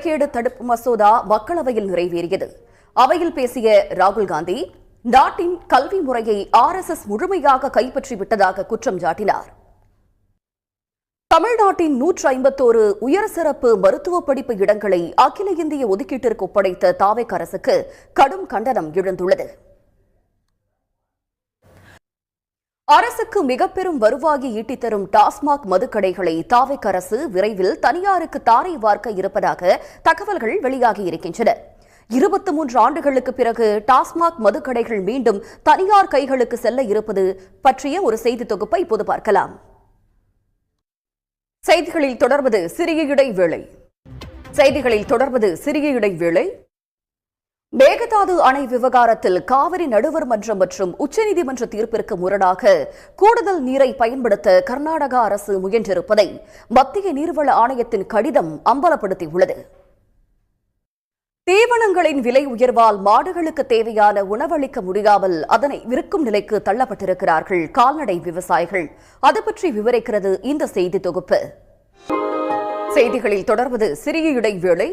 முறைகேடு தடுப்பு மசோதா மக்களவையில் நிறைவேறியது. அவையில் பேசிய ராகுல் காந்தி, நாட்டின் கல்வி முறையை RSS முழுமையாக கைப்பற்றிவிட்டதாக குற்றம் சாட்டினார். தமிழ்நாட்டின் 151 உயர் சிறப்பு மருத்துவ படிப்பு இடங்களை அகில இந்திய ஒதுக்கீட்டிற்கு ஒப்படைத்த தாவேக் அரசுக்கு கடும் கண்டனம் எழுந்துள்ளது. அரசுக்கு மிக பெரும் வருவாயை ஈட்டித் தரும் டாஸ்மாக் மதுக்கடைகளை தாவேக் அரசு விரைவில் தனியாருக்கு தாரை வார்க்க இருப்பதாக தகவல்கள் வெளியாகி இருக்கின்றன. 23 ஆண்டுகளுக்கு பிறகு டாஸ்மாக் மதுக்கடைகள் மீண்டும் தனியார் கைகளுக்கு செல்ல இருப்பது பற்றிய ஒரு செய்தி தொகுப்பை இப்போது பார்க்கலாம். செய்திகளில் தொடர்வது சிறிய இடைவேளை. மேகதாது அணை விவகாரத்தில் காவிரி நடுவர் மன்றம் மற்றும் உச்சநீதிமன்ற தீர்ப்பிற்கு முரணாக கூடுதல் நீரை பயன்படுத்த கர்நாடக அரசு முயன்றிருப்பதை மத்திய நீர்வள ஆணையத்தின் கடிதம் அம்பலப்படுத்தியுள்ளது. தீவனங்களின் விலை உயர்வால் மாடுகளுக்கு தேவையான உணவளிக்க முடியாமல் அதனை விற்கும் நிலைக்கு தள்ளப்பட்டிருக்கிறார்கள் கால்நடை விவசாயிகள். அது பற்றி விவரிக்கிறது இந்த செய்தி தொகுப்பு. செய்திகளில் தொடர்வது சிறிய இடைவேளை.